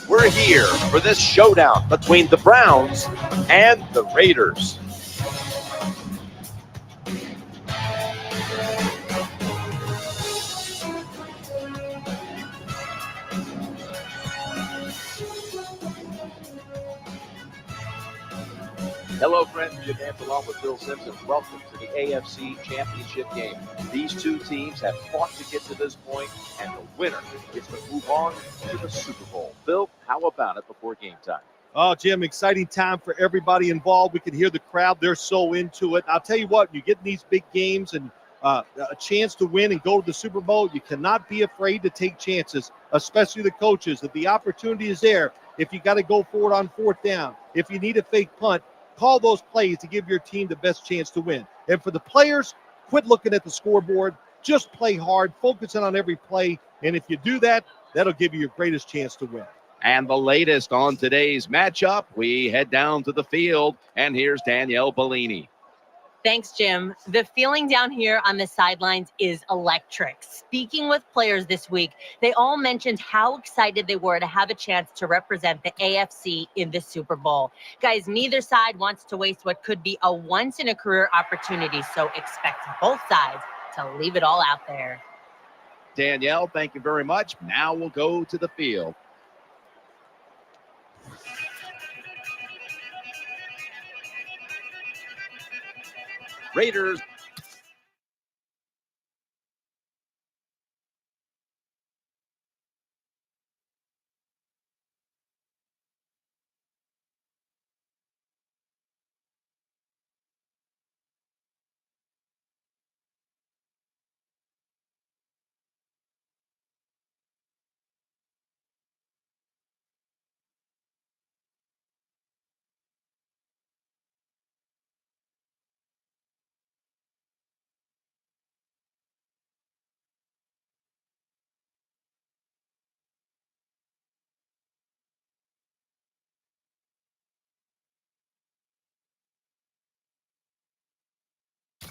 We're here for this showdown between the Browns and the Raiders. Hello, friends. Jim Nance along with Bill Simpson. Welcome to the AFC Championship game. These two teams have fought to get to this point, and the winner gets to move on to the Super Bowl. Bill, how about it before game time? Oh, Jim, exciting time for everybody involved. We can hear the crowd. They're so into it. I'll tell you what, you get in these big games and a chance to win and go to the Super Bowl, you cannot be afraid to take chances, especially the coaches. If the opportunity is there, if you got to go for it on fourth down, if you need a fake punt, call those plays to give your team the best chance to win. And for the players, quit looking at the scoreboard. Just play hard, focusing on every play. And if you do that, that'll give you your greatest chance to win. And the latest on today's matchup, we head down to the field, and here's Danielle Bellini. Thanks, Jim. The feeling down here on the sidelines is electric. Speaking with players this week, they all mentioned how excited they were to have a chance to represent the AFC in the Super Bowl. Guys, neither side wants to waste what could be a once-in-a-career opportunity, so expect both sides to leave it all out there. Danielle, thank you very much. Now we'll go to the field. Raiders.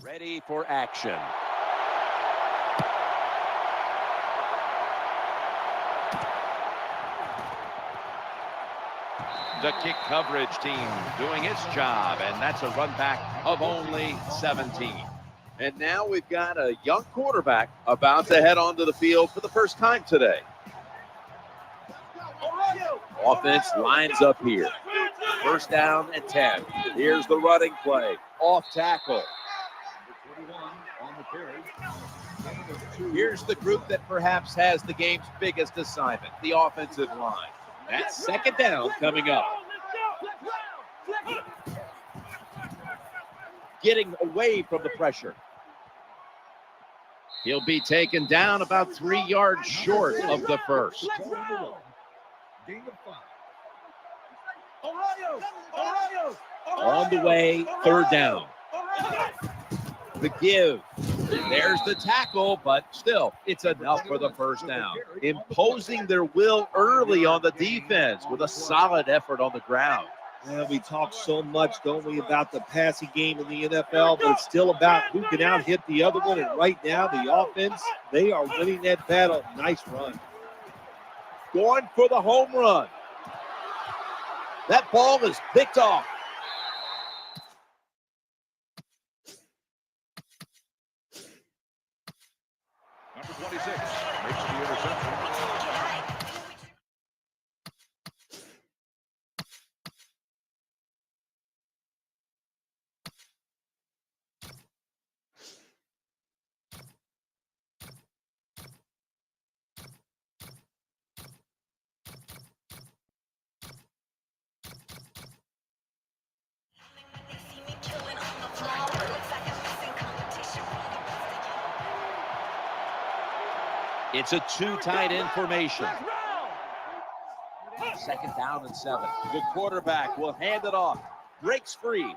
Ready for action. The kick coverage team doing its job, and that's a run back of only 17. And now we've got a young quarterback about to head onto the field for the first time today. Offense lines up here. First down and 10. Here's the running play. Off tackle. Here's the group that perhaps has the game's biggest assignment, the offensive line. That's second down coming up. Getting away from the pressure. He'll be taken down about 3 yards short of the first. On the way, third down. The give. There's the tackle, but still, it's enough for the first down. Imposing their will early on the defense with a solid effort on the ground. And we talk so much, don't we, about the passing game in the NFL, but it's still about who can out-hit the other one. And right now, the offense, they are winning that battle. Nice run. Going for the home run. That ball is picked off. Number 26 makes the interception. It's a two tight end formation. 2nd down and 7. The quarterback will hand it off. Breaks free.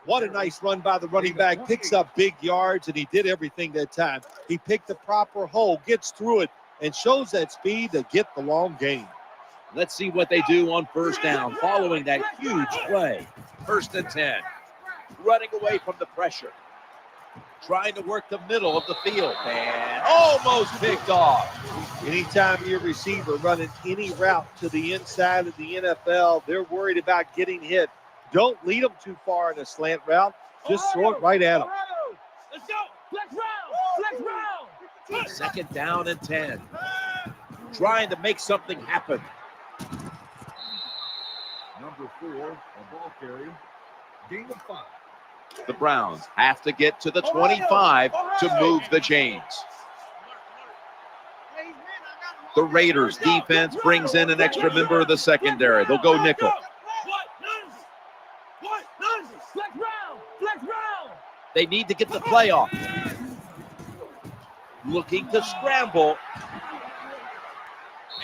What a nice run by the running back. Picks up big yards, and he did everything that time. He picked the proper hole, gets through it, and shows that speed to get the long gain. Let's see what they do on 1st down following that huge play. 1st and 10. Running away from the pressure. Trying to work the middle of the field. And almost picked off. Anytime your receiver running any route to the inside of the NFL, they're worried about getting hit. Don't lead them too far in a slant route. Just throw it right at them. Let's go. Flex round. 2nd down and 10. Trying to make something happen. Number 4, a ball carrier. Gain of 5. The Browns have to get to the 25 to move the chains. The Raiders defense brings in an extra member of the secondary. They'll go nickel. Flex round. They need to get the play off. Looking to scramble.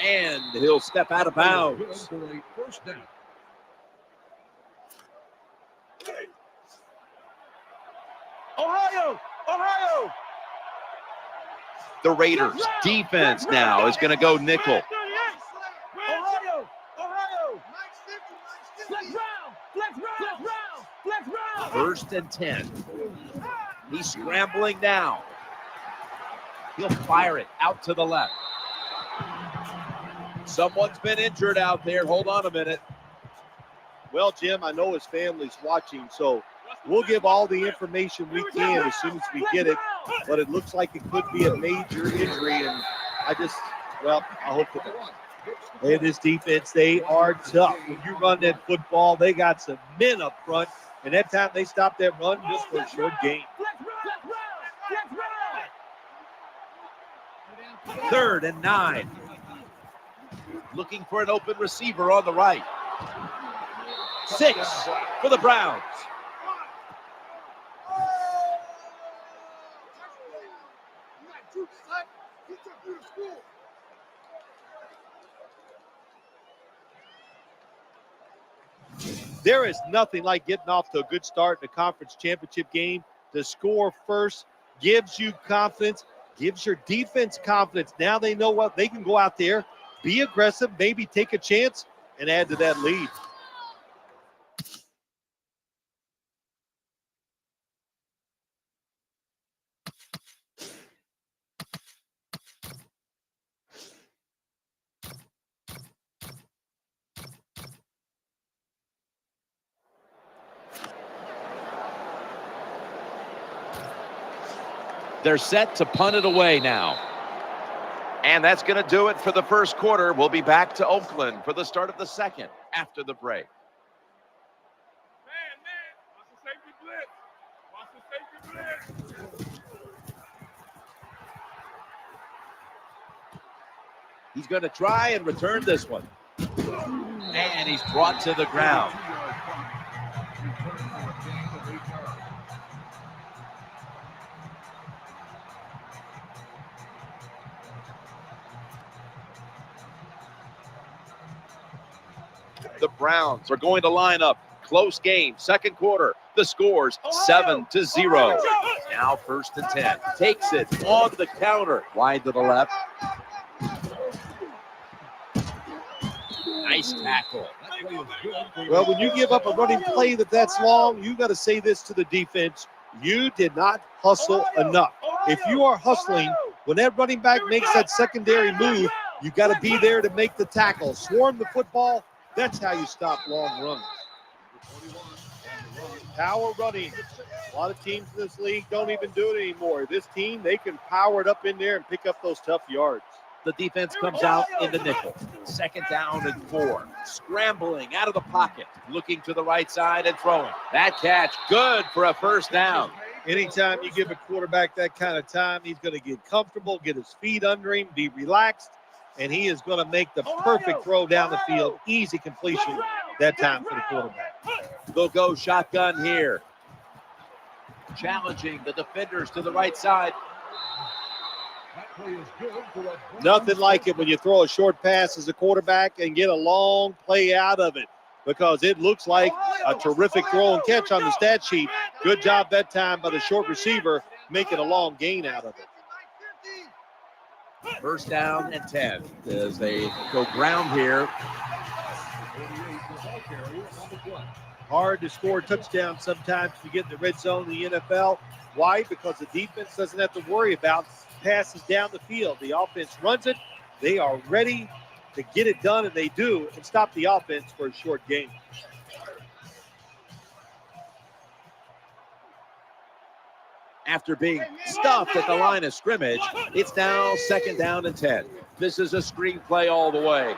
And he'll step out of bounds. For a 1st down. Ohio. The Raiders defense now is going to go nickel. Ohio. Flex round. 1st and 10. He's scrambling now. He'll fire it out to the left. Someone's been injured out there. Hold on a minute. Well, Jim, I know his family's watching, so we'll give all the information we can as soon as we get it. But it looks like it could be a major injury, and I hope that this defense, they are tough. When you run that football, they got some men up front, and that time they stopped that run just for a short gain. 3rd and 9. Looking for an open receiver on the right. 6 for the Browns. There is nothing like getting off to a good start in a conference championship game. To score first gives you confidence, gives your defense confidence. Now they know what they can go out there, be aggressive, maybe take a chance, and add to that lead. They're set to punt it away now. And that's going to do it for the 1st quarter. We'll be back to Oakland for the start of the 2nd after the break. Watch the safety blitz. He's going to try and return this one. And he's brought to the ground. The Browns are going to line up. Close game, 2nd quarter. The score's 7-0. Now 1st and 10. Takes it on the counter. Wide to the left. Nice tackle. That play is good for Well, when you give up a running play that's long, you got to say this to the defense. You did not hustle enough. If you are hustling, when that running back makes that secondary move, you got to be there to make the tackle. Swarm the football. That's how you stop long runs. Power running. A lot of teams in this league don't even do it anymore. This team, they can power it up in there and pick up those tough yards. The defense comes out in the nickel. 2nd down and 4. Scrambling out of the pocket. Looking to the right side and throwing. That catch, good for a 1st down. Anytime you give a quarterback that kind of time, he's going to get comfortable, get his feet under him, be relaxed, and he is going to make the perfect throw down the field. Easy completion that time for the quarterback. They'll go shotgun here. Challenging the defenders to the right side. That play is good for a Nothing like it when you throw a short pass as a quarterback and get a long play out of it, because it looks like a terrific throw and catch on the stat sheet. Good job that time by the short receiver, making a long gain out of it. 1st down and 10 as they go ground here. Hard to score touchdowns sometimes when you get in the red zone in the NFL. Why? Because the defense doesn't have to worry about passes down the field. The offense runs it. They are ready to get it done, and they do, and stop the offense for a short gain. After being stuffed at the line of scrimmage, it's now 2nd down and 10. This is a screenplay all the way.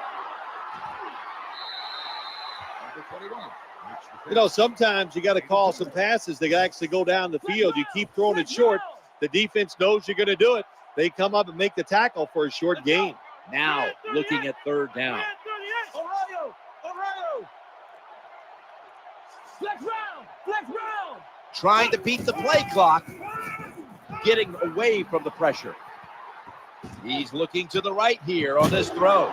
You know, sometimes you got to call some passes that actually go down the field. You keep throwing it short. The defense knows you're going to do it. They come up and make the tackle for a short gain. Now looking at 3rd down. Ohio! Flex round! Trying to beat the play clock. Getting away from the pressure. He's looking to the right here on this throw.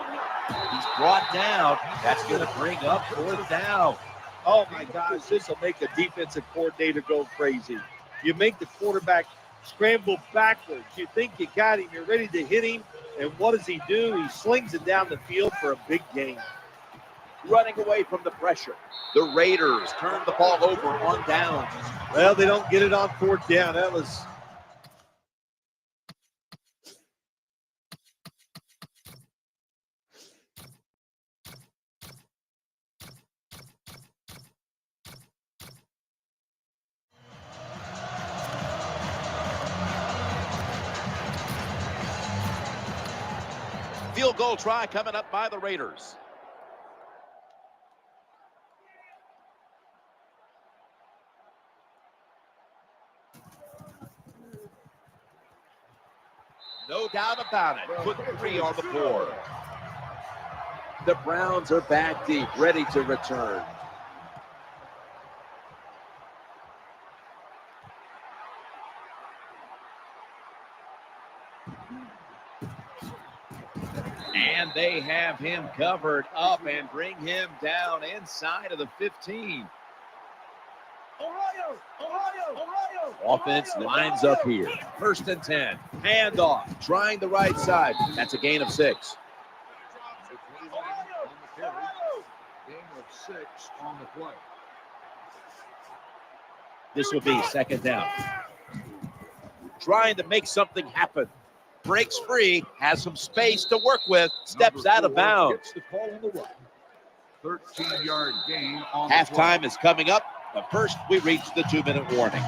He's brought down. That's going to bring up 4th down. Oh, my gosh, this will make a defensive coordinator go crazy. You make the quarterback scramble backwards. You think you got him. You're ready to hit him. And what does he do? He slings it down the field for a big gain. Running away from the pressure. The Raiders turn the ball over on downs. Well, they don't get it on 4th down. That was... Field goal try coming up by the Raiders. No doubt about it. Put 3 on the board. The Browns are back deep, ready to return. And they have him covered up and bring him down inside of the 15. Offense lines up here. 1st and 10. Handoff. Trying the right side. That's a gain of 6. Gain of 6 on the play. This will be 2nd down. Trying to make something happen. Breaks free, has some space to work with, steps out of bounds. Gets the call on the run. 13-yard gain on Halftime is coming up, but first we reach the 2-minute warning.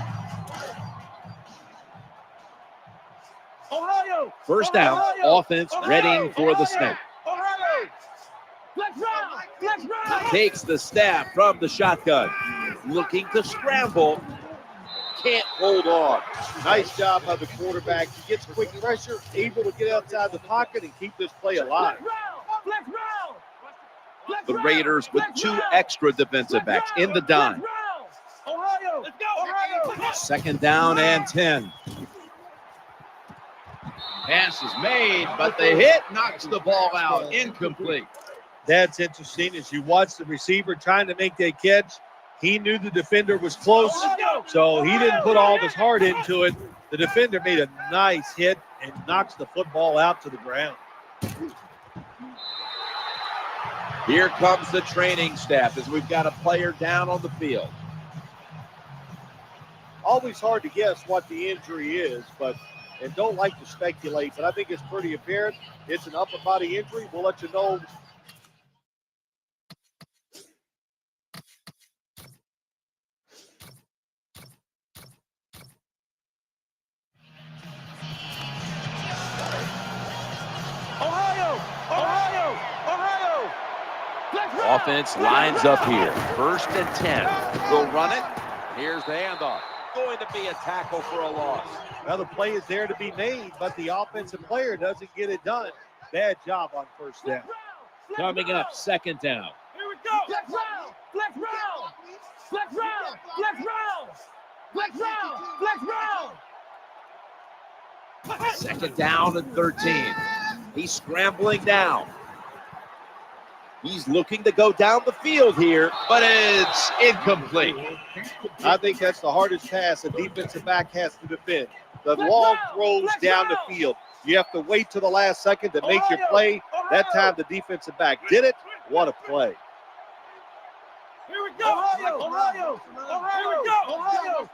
Ohio! 1st down, offense readying for the snap. Ohio! Flex round! Takes the snap from the shotgun. Looking to scramble. Can't hold on. Nice job by the quarterback. He gets quick pressure, able to get outside the pocket and keep this play alive. Flex round! The Raiders with 2 extra defensive backs in the dime. Ohio! Let's go! Ohio! 2nd down and 10. Pass is made, but the hit knocks the ball out. Incomplete. That's interesting. As you watch the receiver trying to make that catch, he knew the defender was close, so he didn't put all of his heart into it. The defender made a nice hit and knocks the football out to the ground. Here comes the training staff as we've got a player down on the field. Always hard to guess what the injury is, and don't like to speculate, but I think it's pretty apparent. It's an upper body injury. We'll let you know. Ohio! Ohio! Ohio! Flex route! Offense lines up here. 1st and 10. We'll run it. Here's the handoff. Going to be a tackle for a loss. Well, the play is there to be made, but the offensive player doesn't get it done. Bad job on 1st down. Coming up, 2nd down. Here we go! Flex round! Flex round! Flex round! Flex round! Flex round! Flex round! 2nd down and 13. He's scrambling down. He's looking to go down the field here, but it's incomplete. I think that's the hardest pass a defensive back has to defend. The long throws down the field. You have to wait till the last second to make your play. That time the defensive back did it. What a play. Here we go! Ohio! Ohio! Ohio! Here we go! Ohio!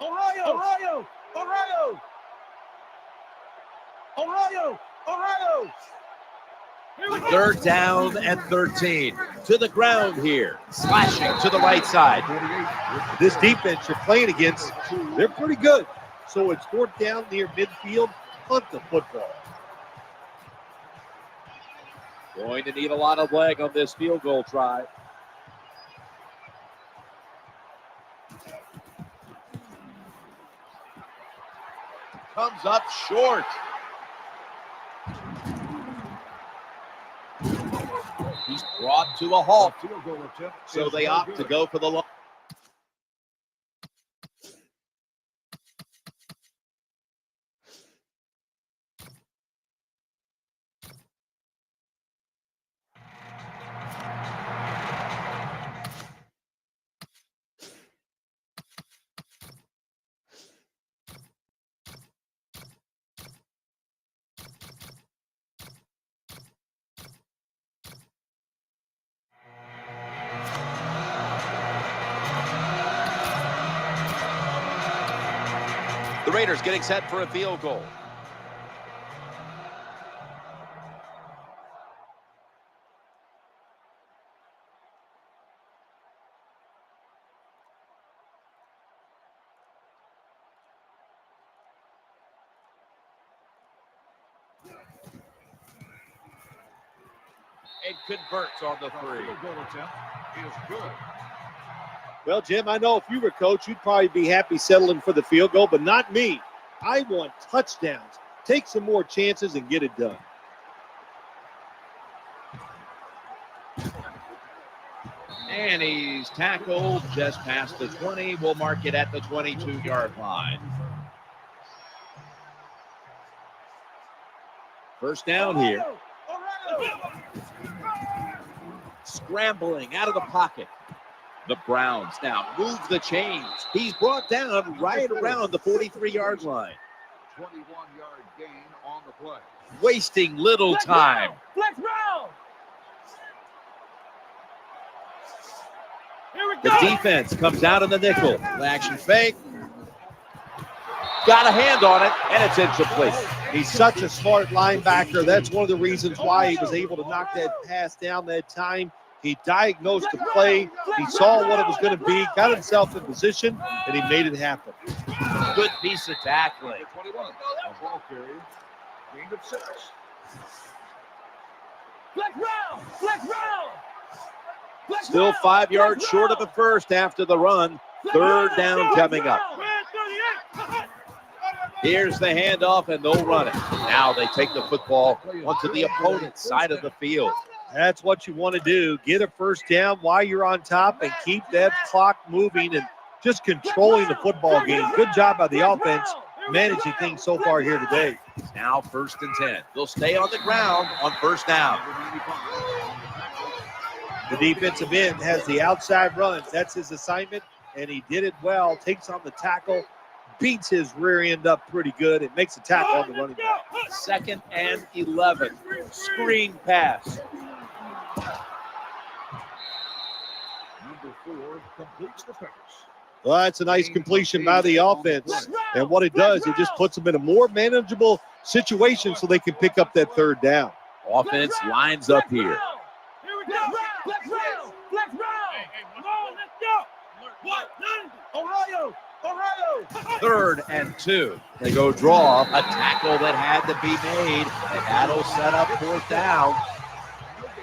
Ohio! Ohio! Ohio! Ohio! Ohio! Here we go! 3rd down and 13. To the ground here. Slashing to the right side. This defense you're playing against, they're pretty good. So it's 4th down near midfield. Punt the football. Going to need a lot of leg on this field goal try. Comes up short. He's brought to a halt. So they opt to go for the long. The Raiders getting set for a field goal. And converts on the 3. Is good. Well, Jim, I know if you were coach, you'd probably be happy settling for the field goal, but not me. I want touchdowns. Take some more chances and get it done. And he's tackled just past the 20. We'll mark it at the 22-yard line. 1st down here. Scrambling out of the pocket. The Browns now move the chains. He's brought down right around the 43-yard line. 21-yard gain on the play. Wasting little time. Flex round! Here we The go! defense comes out in the nickel. Action fake. Got a hand on it, and it's incomplete. He's such a smart linebacker. That's one of the reasons why he was able to knock that pass down that time. He diagnosed the play. He saw what it was going to be, got himself in position, and he made it happen. Good piece of tackling. 21. A ball carrier. Gain of 6. Flex round! Flex round! Flex Still round! 5 yards Flex short of round! a first after the run. 3rd down coming up. Here's the handoff, and they'll run it. Now they take the football onto the opponent's side of the field. That's what you want to do. Get a 1st down while you're on top and keep that clock moving and just controlling the football game. Good job by the offense managing things so far here today. Now 1st and 10. They'll stay on the ground on 1st down. The defensive end has the outside runs. That's his assignment, and he did it well. Takes on the tackle, beats his rear end up pretty good. It makes a tackle on the running back. 2nd and 11. Screen pass. Number 4 completes the pass. Well, that's a nice completion by the offense. And what it does, it just puts them in a more manageable situation so they can pick up that third down. Offense lines up here. Here we go. Flex round. Flex round. Come on, let's go. What? Ohio. 3rd and 2. They go draw. A tackle that had to be made. And that'll set up 4th down.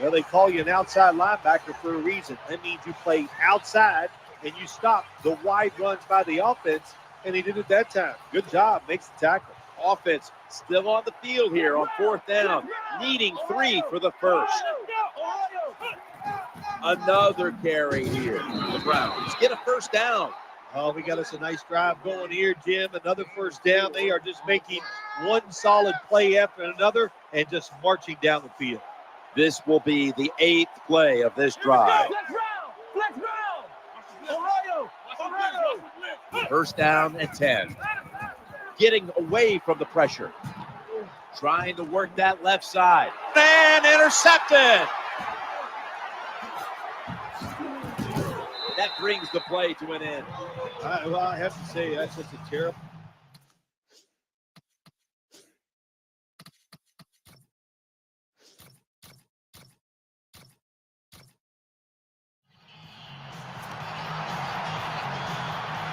Well, they call you an outside linebacker for a reason. That means you play outside and you stop the wide runs by the offense, and he did it that time. Good job. Makes the tackle. Offense still on the field here on 4th down. Needing 3 for the first. Another carry here. The Browns get a 1st down. Oh, we got us a nice drive going here, Jim. Another 1st down. They are just making one solid play after another and just marching down the field. This will be the 8th play of this drive. Flex round. Ohio. 1st down and 10. Getting away from the pressure. Trying to work that left side. And intercepted. That brings the play to an end. I have to say, that's just a terrible.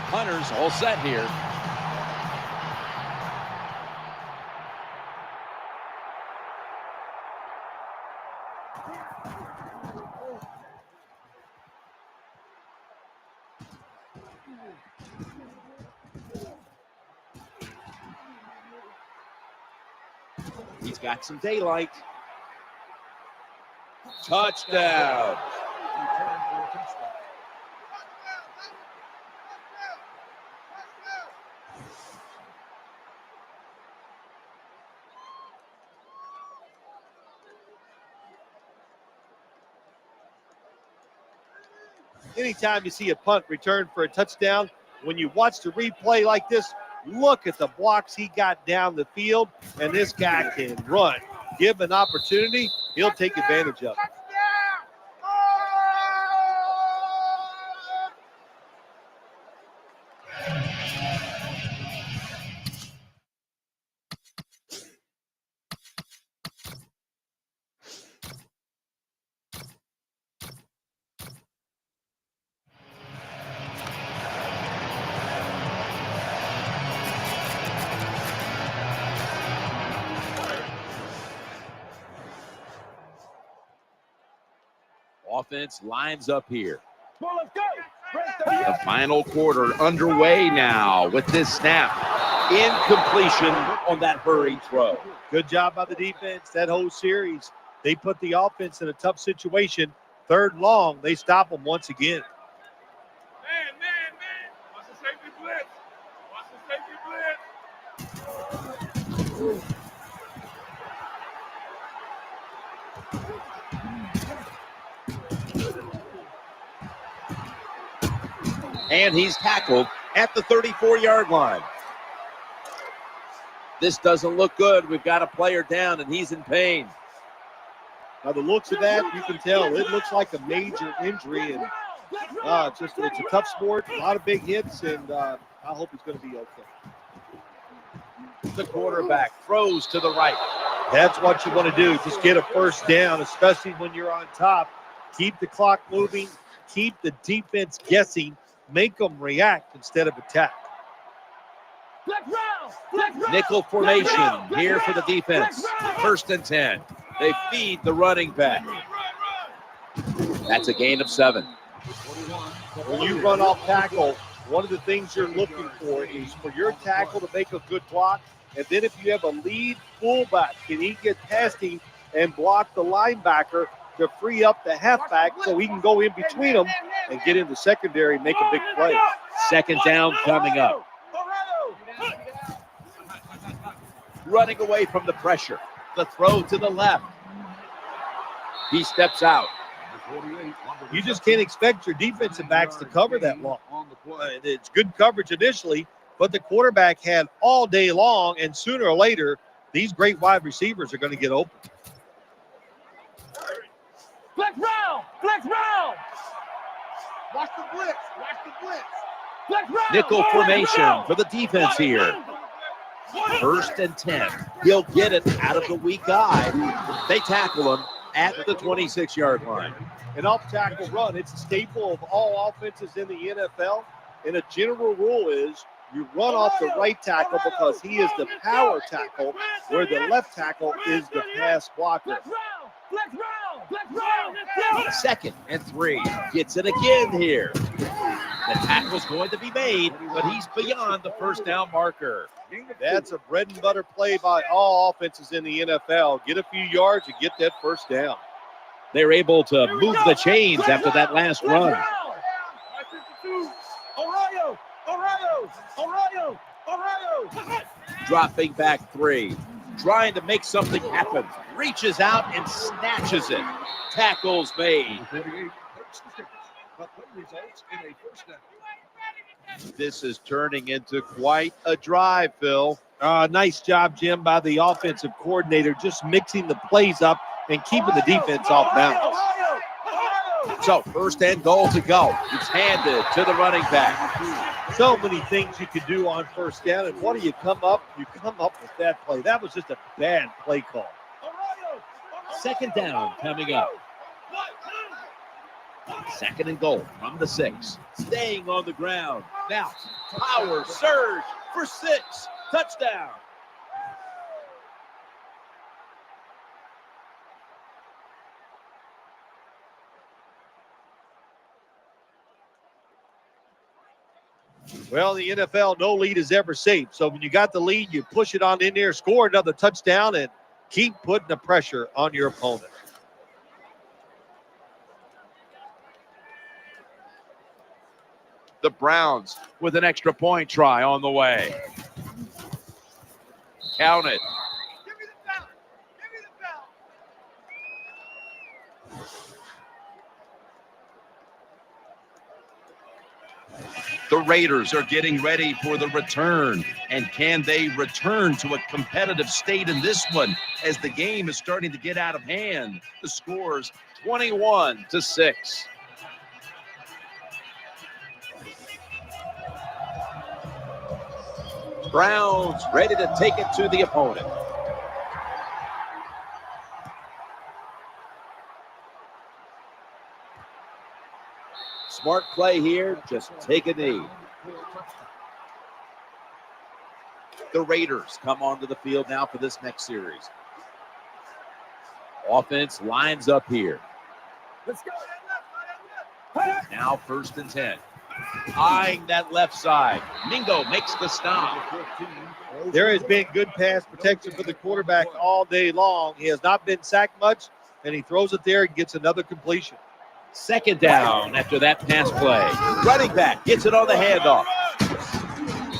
Hunter's all set here. He's got some daylight. Touchdown. Return for a touchdown. Anytime you see a punt return for a touchdown, when you watch the replay like this, look at the blocks he got down the field, and this guy can run. Give him an opportunity, he'll take advantage of it. Offense lines up here. Come on, let's go. The final quarter underway now with this snap. Incompletion on that hurried throw. Good job by the defense. That whole series, they put the offense in a tough situation. 3rd long, they stop them once again. Man. Watch the safety blitz. Watch the safety blitz. And he's tackled at the 34-yard line. This doesn't look good. We've got a player down, and he's in pain. Now, the looks of that, you can tell it looks like a major injury, and it's a tough sport, a lot of big hits, and I hope he's going to be okay. The quarterback throws to the right. That's what you want to do. Just get a 1st down, especially when you're on top. Keep the clock moving. Keep the defense guessing. Make them react instead of attack. Nickel formation here for the defense. 1st and 10. They feed the running back. That's a gain of 7. When you run off tackle, one of the things you're looking for is for your tackle to make a good block. And then if you have a lead fullback, can he get past him and block the linebacker to free up the halfback so he can go in between them and get in the secondary and make a big play. 2nd down coming up. Running away from the pressure. The throw to the left. He steps out. You just can't expect your defensive backs to cover that long. It's good coverage initially, but the quarterback had all day long, and sooner or later, these great wide receivers are going to get open. Watch the blitz. Watch the blitz. Flex round. Nickel Flex formation round. for the defense here. 1st and 10. He'll get it out of the weak eye. They tackle him at the 26-yard line. An off-tackle run, it's a staple of all offenses in the NFL. And a general rule is you run off the right tackle because he is the power tackle, where the left tackle is the pass blocker. Flex round. Flex round. Flex round. Flex 2nd and 3. Gets it again here. The tackle's going to be made, but he's beyond the first down marker. That's a bread and butter play by all offenses in the NFL. Get a few yards and get that first down. They're able to move the chains after that last run. Ohio. Ohio. Ohio. Ohio. Dropping back 3. Trying to make something happen. Reaches out and snatches it. Tackles made. 48 hurts the Kickers, but play results in a first down. This is turning into quite a drive, Phil. Nice job, Jim, by the offensive coordinator, just mixing the plays up and keeping the defense off balance. So 1st and goal to go. It's handed to the running back. So many things you can do on first down, and what do you come up? You come up with that play. That was just a bad play call. 2nd down coming up. 2nd and goal from the 6. Staying on the ground. Now, power surge for 6. Touchdown. Well, the NFL, no lead is ever safe. So when you got the lead, you push it on in there, score another touchdown, and keep putting the pressure on your opponent. The Browns with an extra point try on the way. Count it. The Raiders are getting ready for the return. And can they return to a competitive state in this one as the game is starting to get out of hand? The score's 21-6. Browns ready to take it to the opponent. Smart play here, just take a knee. The Raiders come onto the field now for this next series. Offense lines up here. Let's go. Now 1st and 10. Eyeing that left side. Mingo makes the stop. There has been good pass protection for the quarterback all day long. He has not been sacked much, and he throws it there and gets another completion. 2nd down after that pass play. Running back gets it on the handoff.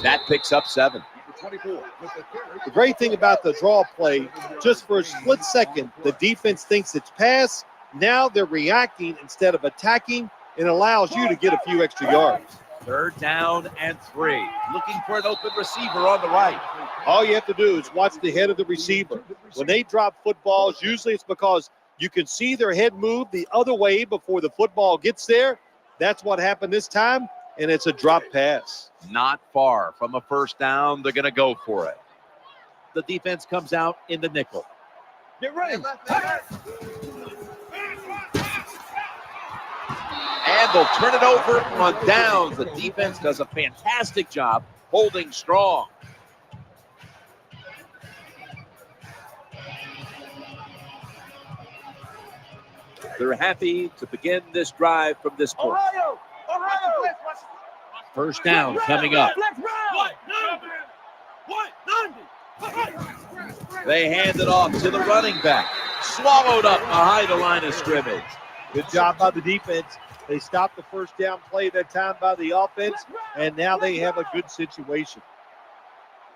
That picks up 7. The great thing about the draw play, just for a split second, the defense thinks it's pass. Now they're reacting instead of attacking, and allows you to get a few extra yards. 3rd down and 3. Looking for an open receiver on the right. All you have to do is watch the head of the receiver. When they drop footballs, usually it's because you can see their head move the other way before the football gets there. That's what happened this time, and it's a drop pass. Not far from a first down. They're going to go for it. The defense comes out in the nickel. Get ready. And they'll turn it over on downs. The defense does a fantastic job holding strong. They're happy to begin this drive from this point. Ohio. Ohio. First down coming up. Flex round. They hand it off to the running back. Swallowed up behind the line of scrimmage. Good job by the defense. They stopped the first down play that time by the offense, and now they have a good situation.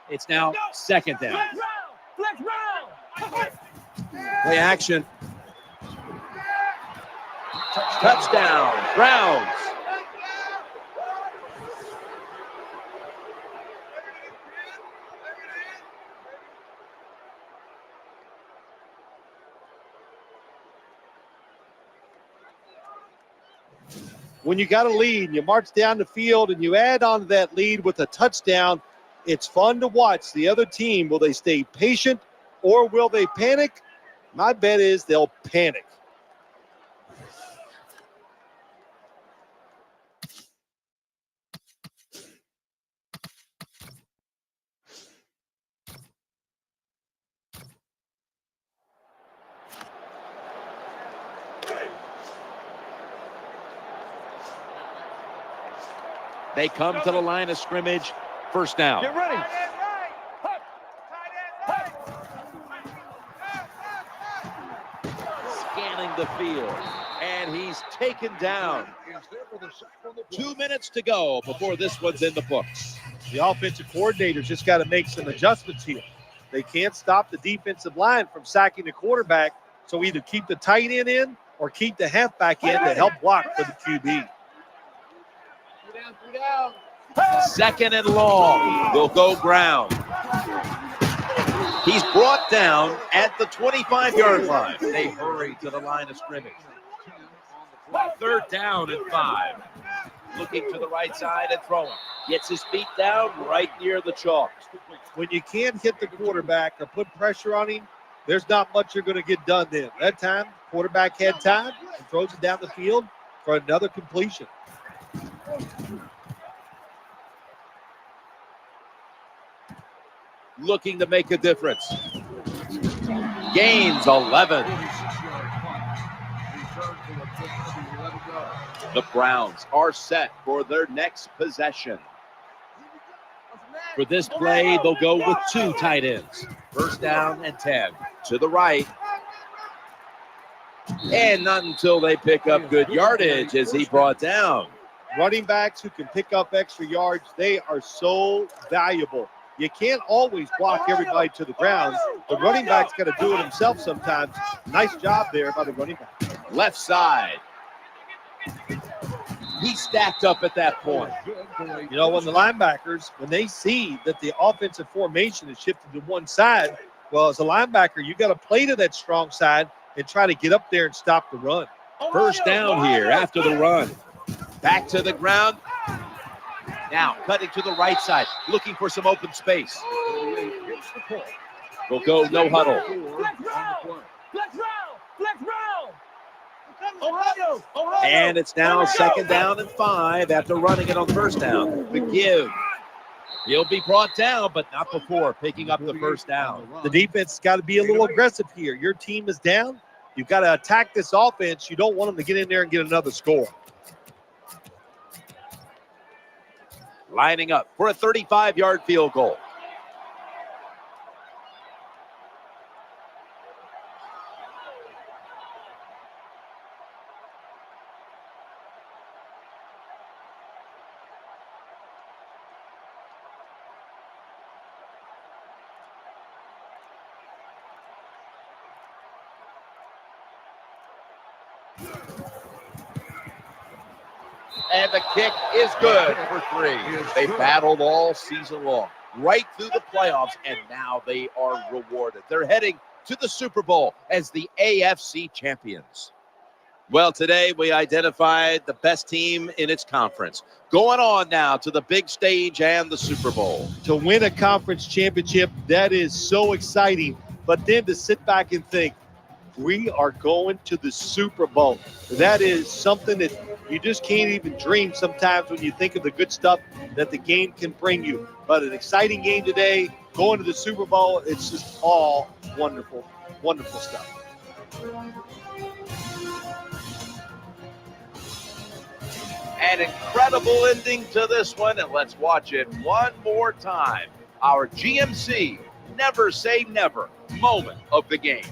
It's now 2nd down. Flex round. Play action. Touchdown, Browns. when you got a lead and you march down the field and you add on to that lead with a touchdown, it's fun to watch the other team. Will they stay patient or will they panic? My bet is they'll panic. They come to the line of scrimmage. First down. Get ready. Scanning the field. And he's taken down. 2 minutes to go before this one's in the books. The offensive coordinators just got to make some adjustments here. They can't stop the defensive line from sacking the quarterback, so either keep the tight end in or keep the halfback in to help block for the QB. Second and long. They'll go ground. He's brought down at the 25-yard line. They hurry to the line of scrimmage. Third down and 5. Looking to the right side and throwing. Gets his feet down right near the chalk. When you can't hit the quarterback or put pressure on him, there's not much you're going to get done then. That time, quarterback had time and throws it down the field for another completion. Looking to make a difference. Gains 11. The Browns are set for their next possession. For this play, they'll go with 2 tight ends. First down and 10. To the right. And not until they pick up good yardage is he brought down. Running backs who can pick up extra yards, they are so valuable. You can't always block everybody to the ground. The running back's got to do it himself sometimes. Nice job there by the running back. Left side. He stacked up at that point. You know, when the linebackers, when they see that the offensive formation is shifted to one side, well, as a linebacker, you got to play to that strong side and try to get up there and stop the run. First down here after the run. Back to the ground. Now cutting to the right side, looking for some open space. We'll go no huddle. And it's now second down and 5 after running it on first down. The give. He'll be brought down, but not before picking up the first down. The defense has got to be a little aggressive here. Your team is down. You've got to attack this offense. You don't want them to get in there and get another score. Lining up for a 35-yard field goal. And the kick is good for 3. They battled all season long, right through the playoffs, and now they are rewarded. They're heading to the Super Bowl as the AFC champions. Well, today we identified the best team in its conference. Going on now to the big stage and the Super Bowl. To win a conference championship, that is so exciting. But then to sit back and think, we are going to the Super Bowl. That is something that you just can't even dream sometimes when you think of the good stuff that the game can bring you. But an exciting game today, going to the Super Bowl, it's just all wonderful, wonderful stuff. An incredible ending to this one, and let's watch it one more time. Our GMC Never Say Never moment of the game.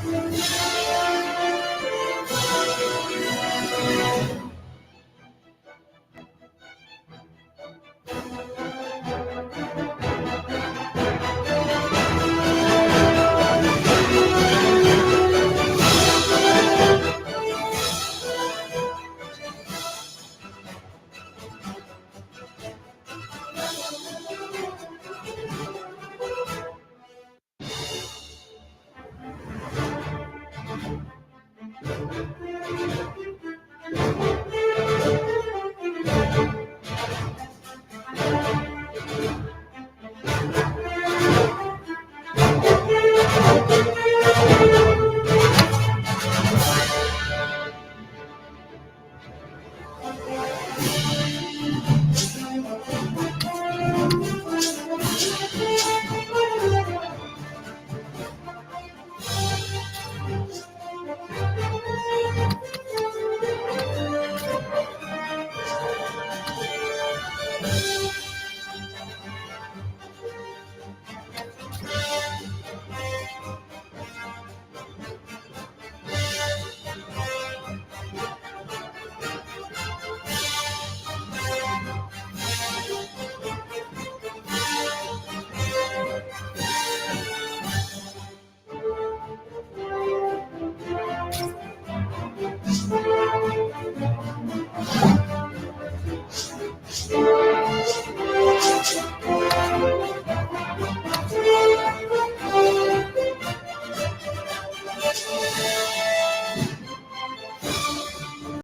Bye.